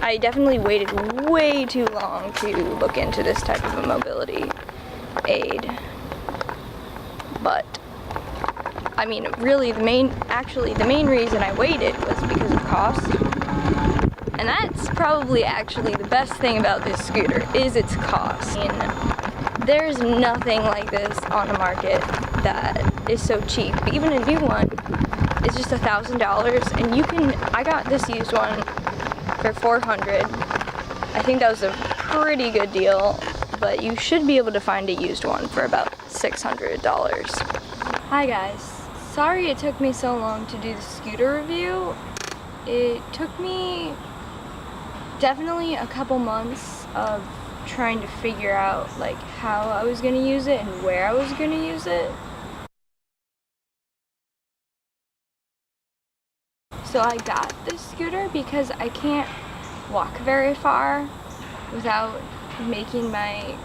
I definitely waited way too long to look into this type of a mobility aid. But I mean, really the main reason I waited was because of cost. And that's probably actually the best thing about this scooter, is its cost. I mean, there's nothing like this on the market that is so cheap. Even a new one is just $1,000, and I got this used one for $400. I think that was a pretty good deal, but you should be able to find a used one for about $600. Hi guys, sorry it took me so long to do the scooter review. It took me definitely a couple months of trying to figure out like how I was going to use it and where I was going to use it. So I got this scooter because I can't walk very far without making my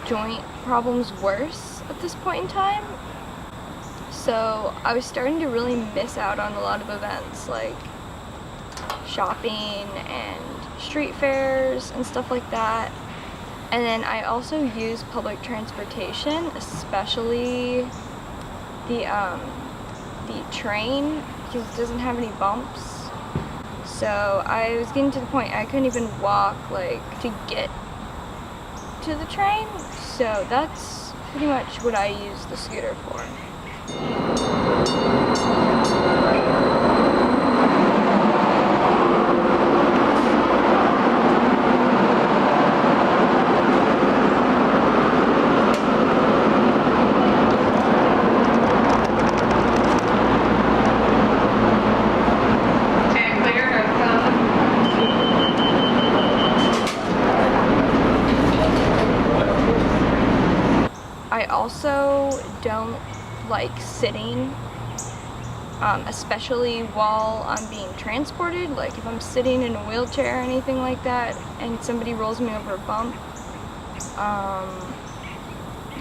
joint problems worse at this point in time. So I was starting to really miss out on a lot of events like shopping and street fairs and stuff like that. And then I also use public transportation, especially the train, because it doesn't have any bumps. So I was getting to the point I couldn't even walk like to get to the train. So that's pretty much what I use the scooter for. I also don't like sitting, especially while I'm being transported. Like if I'm sitting in a wheelchair or anything like that and somebody rolls me over a bump,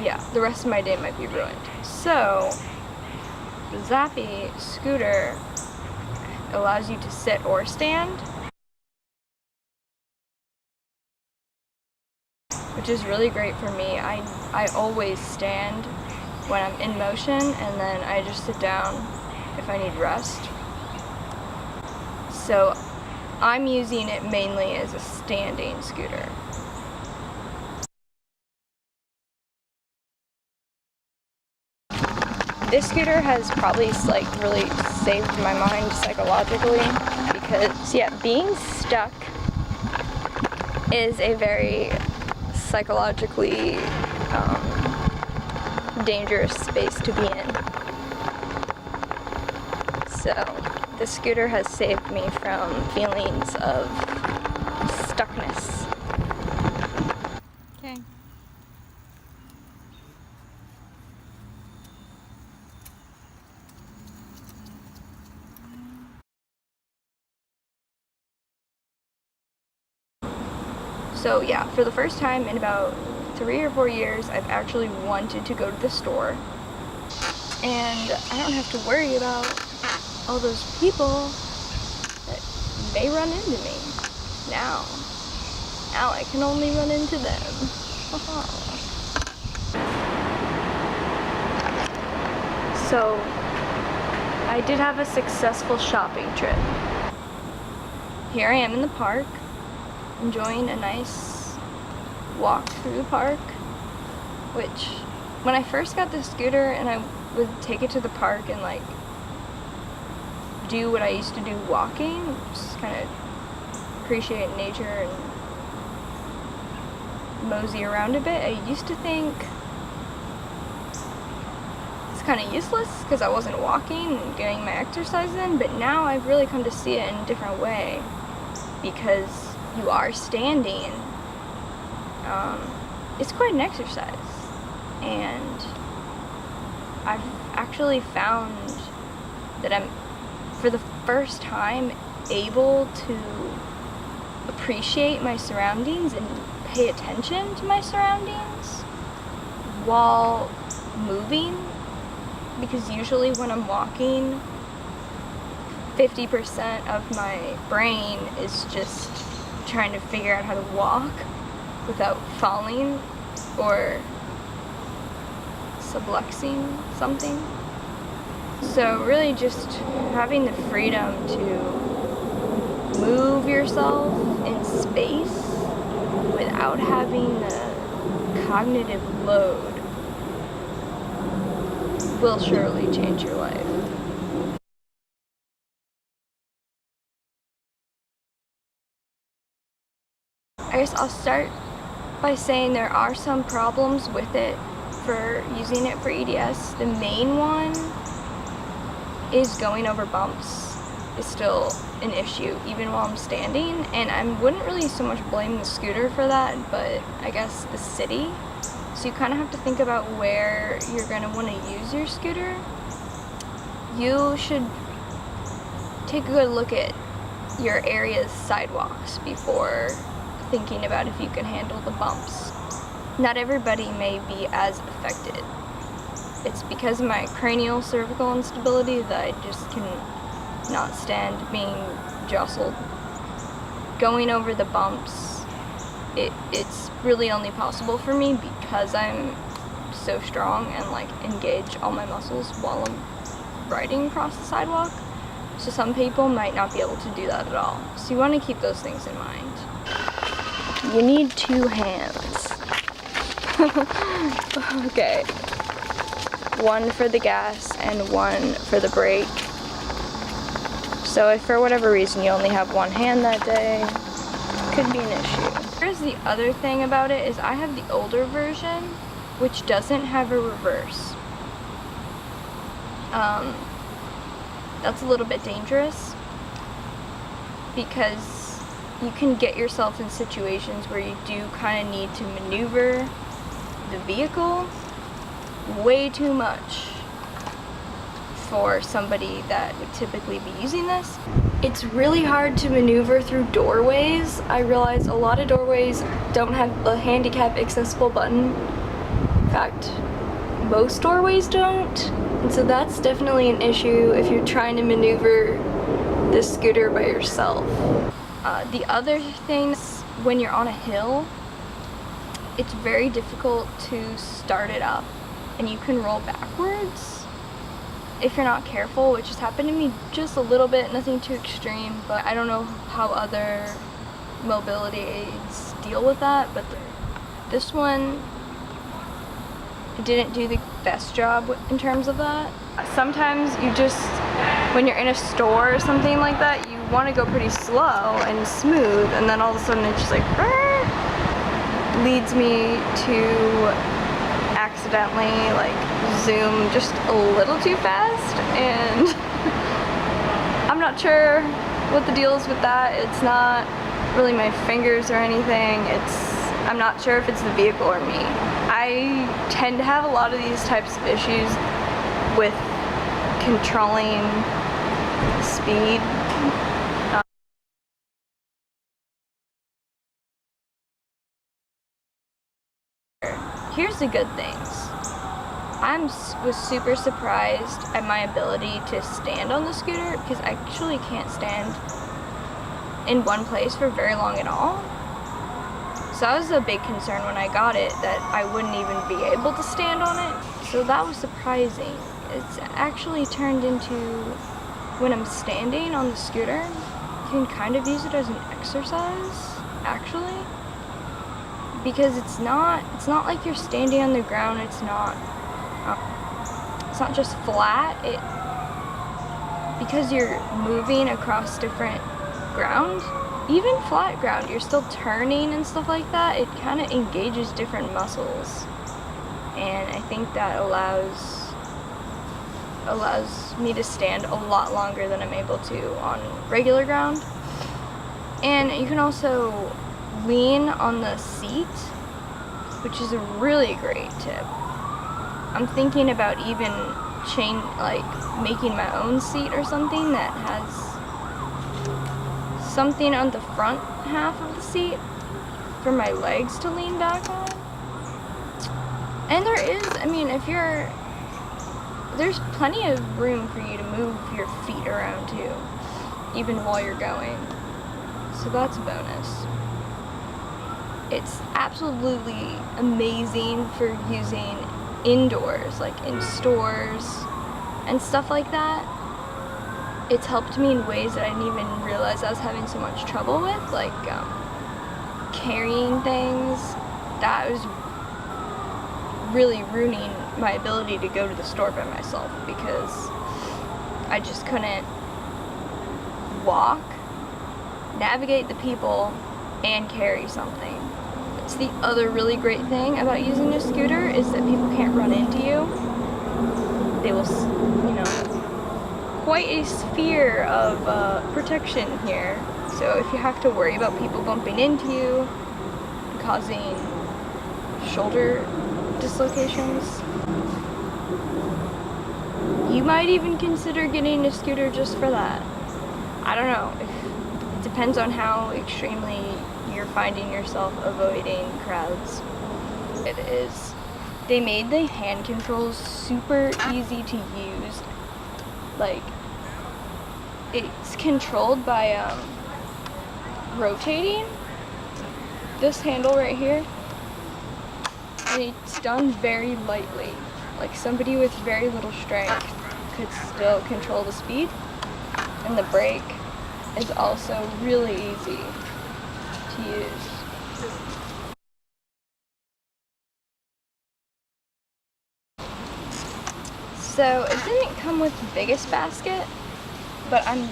yeah, the rest of my day might be ruined. So the Zappy Scooter allows you to sit or stand, which is really great for me. I always stand when I'm in motion, and then I just sit down if I need rest. So I'm using it mainly as a standing scooter. This scooter has probably like really saved my mind psychologically, because yeah, being stuck is a very psychologically dangerous space to be in. So the scooter has saved me from feelings of stuckness. Okay. So yeah, for the first time in about 3 or 4 years, I've actually wanted to go to the store, and I don't have to worry about all those people that may run into me. Now I can only run into them. So I did have a successful shopping trip. Here I am in the park, enjoying a nice walk through the park, which when I first got the scooter and I would take it to the park and like do what I used to do walking, just kind of appreciate nature and mosey around a bit, I used to think it's kind of useless because I wasn't walking and getting my exercise in, but now I've really come to see it in a different way, because you are standing. It's quite an exercise, and I've actually found that I'm, for the first time, able to appreciate my surroundings and pay attention to my surroundings while moving, because usually when I'm walking, 50% of my brain is just trying to figure out how to walk without falling or subluxing something. So really just having the freedom to move yourself in space without having the cognitive load will surely change your life. I guess I'll start by saying there are some problems with it for using it for EDS. The main one is going over bumps is still an issue even while I'm standing, and I wouldn't really so much blame the scooter for that, but I guess the city. So you kind of have to think about where you're going to want to use your scooter. You should take a good look at your area's sidewalks before thinking about if you can handle the bumps. Not everybody may be as affected. It's because of my cranial cervical instability that I just cannot stand being jostled. Going over the bumps, it's really only possible for me because I'm so strong and like engage all my muscles while I'm riding across the sidewalk. So some people might not be able to do that at all. So you want to keep those things in mind. You need 2 hands. Okay. 1 for the gas and 1 for the brake. So if for whatever reason you only have 1 hand that day, could be an issue. Here's the other thing about it is I have the older version, which doesn't have a reverse. That's a little bit dangerous because you can get yourself in situations where you do kind of need to maneuver the vehicle way too much for somebody that would typically be using this. It's really hard to maneuver through doorways. I realize a lot of doorways don't have a handicap accessible button. In fact, most doorways don't. And so that's definitely an issue if you're trying to maneuver the scooter by yourself. The other thing is when you're on a hill, it's very difficult to start it up and you can roll backwards if you're not careful, which has happened to me just a little bit, nothing too extreme, but I don't know how other mobility aids deal with that, but this one didn't do the best job in terms of that. Sometimes you just, when you're in a store or something like that, you want to go pretty slow and smooth, and then all of a sudden it's just like, leads me to accidentally like zoom just a little too fast, and I'm not sure what the deal is with that. It's not really my fingers or anything. I'm not sure if it's the vehicle or me. I tend to have a lot of these types of issues with controlling speed. Here's the good things. I was super surprised at my ability to stand on the scooter because I actually can't stand in one place for very long at all. So that was a big concern when I got it, that I wouldn't even be able to stand on it. So that was surprising. It's actually turned into, when I'm standing on the scooter, you can kind of use it as an exercise, actually. Because it's not like you're standing on the ground. It's not just flat. Because you're moving across different ground, even flat ground, you're still turning and stuff like that. It kind of engages different muscles, and I think that allows me to stand a lot longer than I'm able to on regular ground. And you can also lean on the seat, which is a really great tip. I'm thinking about even making my own seat or something that has something on the front half of the seat for my legs to lean back on. And there is, there's plenty of room for you to move your feet around too, even while you're going. So that's a bonus. It's absolutely amazing for using indoors, like in stores and stuff like that. It's helped me in ways that I didn't even realize I was having so much trouble with, like carrying things. That was really ruining my ability to go to the store by myself because I just couldn't walk, navigate the people, and carry something. It's the other really great thing about using a scooter is that people can't run into you. They will, you know, quite a sphere of protection here. So if you have to worry about people bumping into you, causing shoulder dislocations, you might even consider getting a scooter just for that. I don't know. It depends on how extremely you're finding yourself avoiding crowds. It is. They made the hand controls super easy to use. Like, it's controlled by rotating this handle right here, and it's done very lightly. Like somebody with very little strength could still control the speed, and the brake is also really easy to use. So it didn't come with the biggest basket, but I'm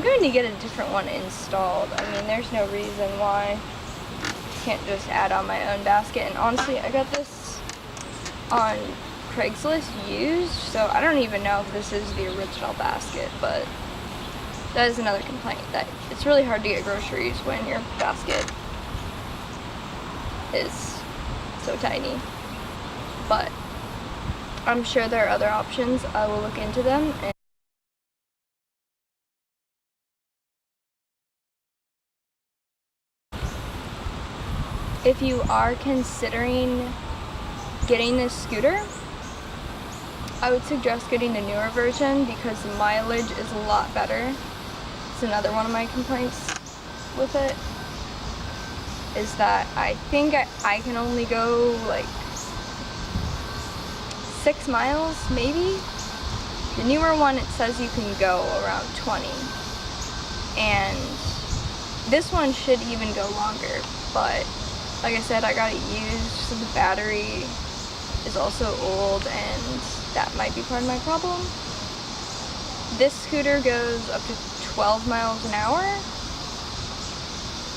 going to get a different one installed. I mean, there's no reason why I can't just add on my own basket. And honestly, I got this on Craigslist used, so I don't even know if this is the original basket, but that is another complaint, that it's really hard to get groceries when your basket is so tiny. But I'm sure there are other options. I will look into them. And if you are considering getting this scooter, I would suggest getting the newer version because the mileage is a lot better. It's another one of my complaints with it, is that I think I can only go like 6 miles, maybe. The newer one, it says you can go around 20. And this one should even go longer, but like I said, I got it used, so the battery is also old, and that might be part of my problem. This scooter goes up to 12 miles an hour.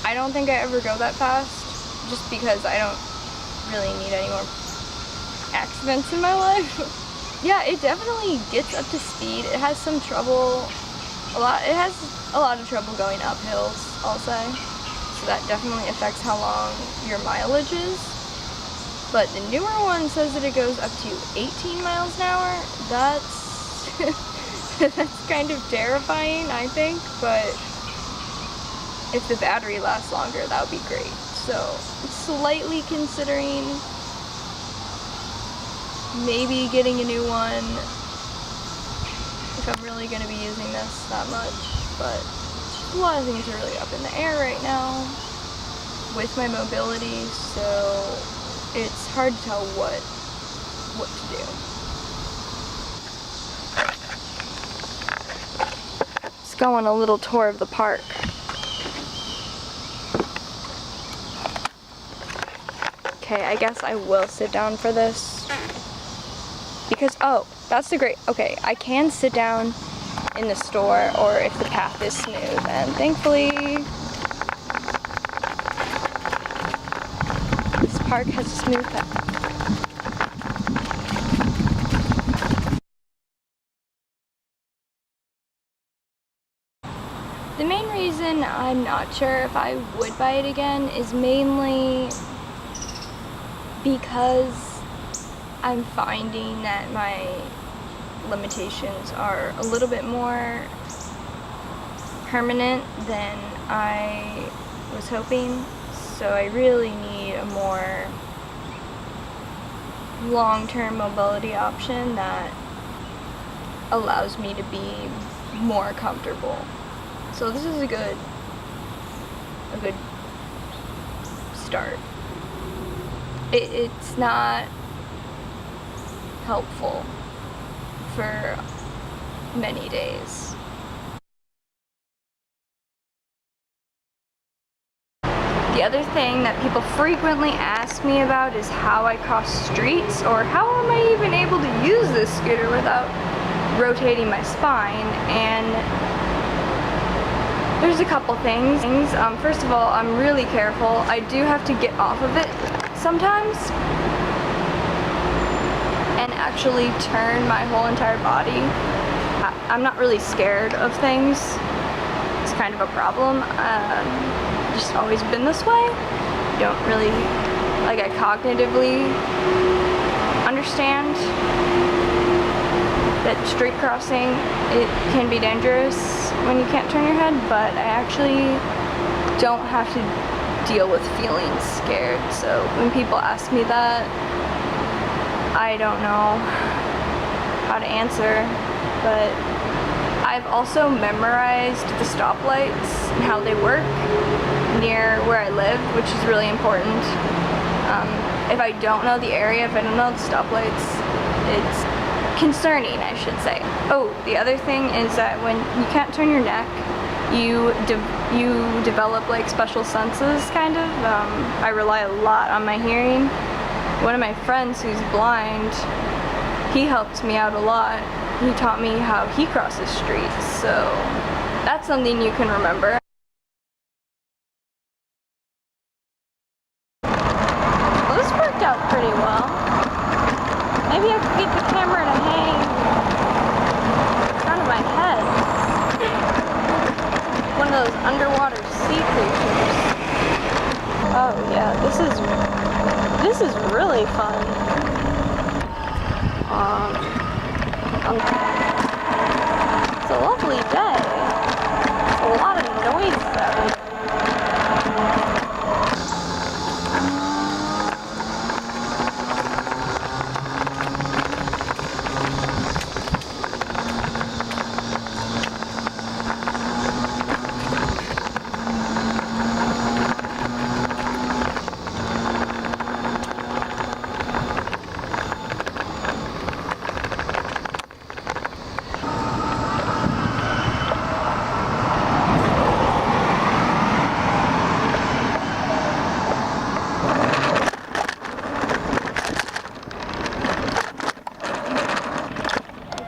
I don't think I ever go that fast, just because I don't really need any more accidents in my life. Yeah, it definitely gets up to speed. It has some trouble, it has a lot of trouble going up hills, I'll say. So that definitely affects how long your mileage is. But the newer one says that it goes up to 18 miles an hour. That's that's kind of terrifying, I think, but if the battery lasts longer, that would be great. So slightly considering maybe getting a new one if I'm really going to be using this that much, but a lot of things are really up in the air right now with my mobility, so it's hard to tell what to do. Let's go on a little tour of the park. Okay, I guess I will sit down for this because, oh, that's the great, okay, I can sit down in the store or if the path is smooth, and thankfully this park has a smooth path. The main reason I'm not sure if I would buy it again is mainly because I'm finding that my limitations are a little bit more permanent than I was hoping, so I really need a more long-term mobility option that allows me to be more comfortable. So this is a good start. It's not helpful for many days. The other thing that people frequently ask me about is how I cross streets, or how am I even able to use this scooter without rotating my spine. And there's a couple things. First of all, I'm really careful. I do have to get off of it sometimes and actually turn my whole entire body. I'm not really scared of things. It's kind of a problem. Just always been this way. Don't really, like, I cognitively understand that street crossing, it can be dangerous when you can't turn your head, but I actually don't have to deal with feeling scared. So when people ask me that, I don't know how to answer, but I've also memorized the stoplights and how they work near where I live, which is really important. If I don't know the area, if I don't know the stoplights, it's concerning, I should say. Oh, the other thing is that when you can't turn your neck, you develop like special senses, kind of. I rely a lot on my hearing. One of my friends who's blind, he helped me out a lot. He taught me how he crosses streets, so that's something you can remember. Well, this worked out pretty well. Maybe I could get the camera to hang in front of my head. One of those underwater sea creatures. Oh yeah, this is really fun. It's a lovely day. It's a lot of noise though.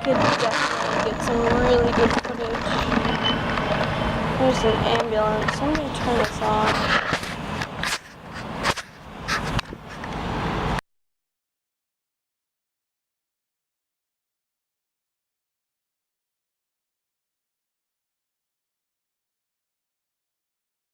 Could definitely get some really good footage. There's an ambulance. I'm gonna turn this on.